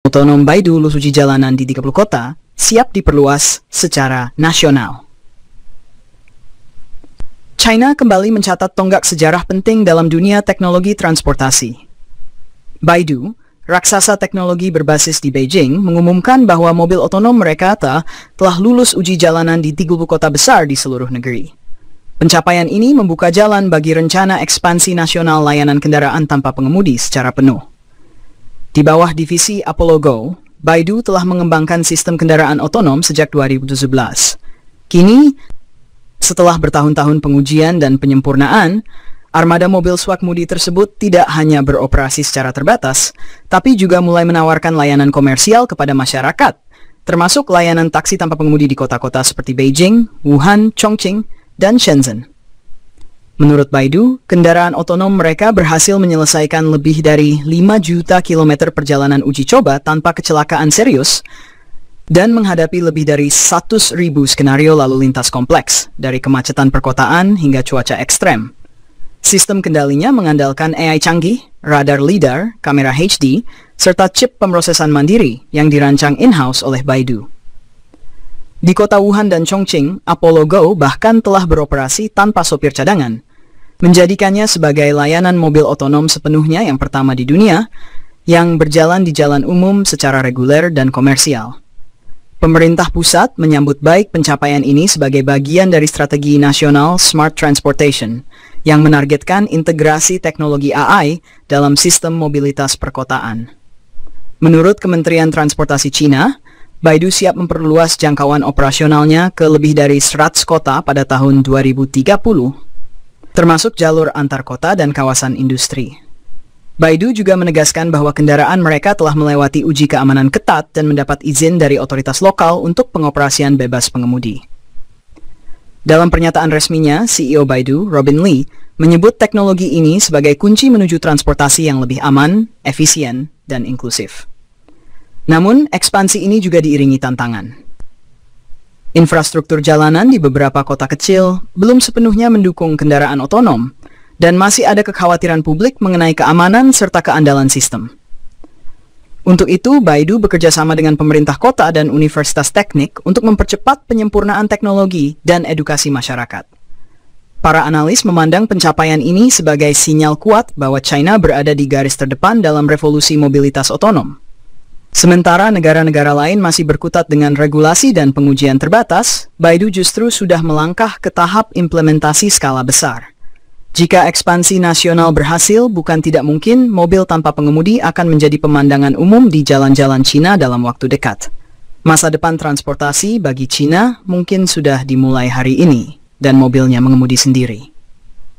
Otonom Baidu lulus uji jalanan di 30 kota, siap diperluas secara nasional. China kembali mencatat tonggak sejarah penting dalam dunia teknologi transportasi. Baidu, raksasa teknologi berbasis di Beijing, mengumumkan bahwa mobil otonom mereka telah lulus uji jalanan di 30 kota besar di seluruh negeri. Pencapaian ini membuka jalan bagi rencana ekspansi nasional layanan kendaraan tanpa pengemudi secara penuh. Di bawah divisi Apollo Go, Baidu telah mengembangkan sistem kendaraan otonom sejak 2017. Kini, setelah bertahun-tahun pengujian dan penyempurnaan, armada mobil swakmudi tersebut tidak hanya beroperasi secara terbatas, tapi juga mulai menawarkan layanan komersial kepada masyarakat, termasuk layanan taksi tanpa pengemudi di kota-kota seperti Beijing, Wuhan, Chongqing, dan Shenzhen. Menurut Baidu, kendaraan otonom mereka berhasil menyelesaikan lebih dari 5 juta kilometer perjalanan uji coba tanpa kecelakaan serius dan menghadapi lebih dari 100.000 skenario lalu lintas kompleks, dari kemacetan perkotaan hingga cuaca ekstrem. Sistem kendalinya mengandalkan AI canggih, radar LiDAR, kamera HD, serta chip pemrosesan mandiri yang dirancang in-house oleh Baidu. Di kota Wuhan dan Chongqing, Apollo Go bahkan telah beroperasi tanpa sopir cadangan, menjadikannya sebagai layanan mobil otonom sepenuhnya yang pertama di dunia, yang berjalan di jalan umum secara reguler dan komersial. Pemerintah pusat menyambut baik pencapaian ini sebagai bagian dari strategi nasional Smart Transportation, yang menargetkan integrasi teknologi AI dalam sistem mobilitas perkotaan. Menurut Kementerian Transportasi Cina, Baidu siap memperluas jangkauan operasionalnya ke lebih dari 100 kota pada tahun 2030. Termasuk jalur antar kota dan kawasan industri. Baidu juga menegaskan bahwa kendaraan mereka telah melewati uji keamanan ketat dan mendapat izin dari otoritas lokal untuk pengoperasian bebas pengemudi. Dalam pernyataan resminya, CEO Baidu, Robin Li, menyebut teknologi ini sebagai kunci menuju transportasi yang lebih aman, efisien, dan inklusif. Namun, ekspansi ini juga diiringi tantangan. Infrastruktur jalanan di beberapa kota kecil belum sepenuhnya mendukung kendaraan otonom, dan masih ada kekhawatiran publik mengenai keamanan serta keandalan sistem. Untuk itu, Baidu bekerja sama dengan pemerintah kota dan universitas teknik untuk mempercepat penyempurnaan teknologi dan edukasi masyarakat. Para analis memandang pencapaian ini sebagai sinyal kuat bahwa China berada di garis terdepan dalam revolusi mobilitas otonom. Sementara negara-negara lain masih berkutat dengan regulasi dan pengujian terbatas, Baidu justru sudah melangkah ke tahap implementasi skala besar. Jika ekspansi nasional berhasil, bukan tidak mungkin mobil tanpa pengemudi akan menjadi pemandangan umum di jalan-jalan Cina dalam waktu dekat. Masa depan transportasi bagi Cina mungkin sudah dimulai hari ini, dan mobilnya mengemudi sendiri.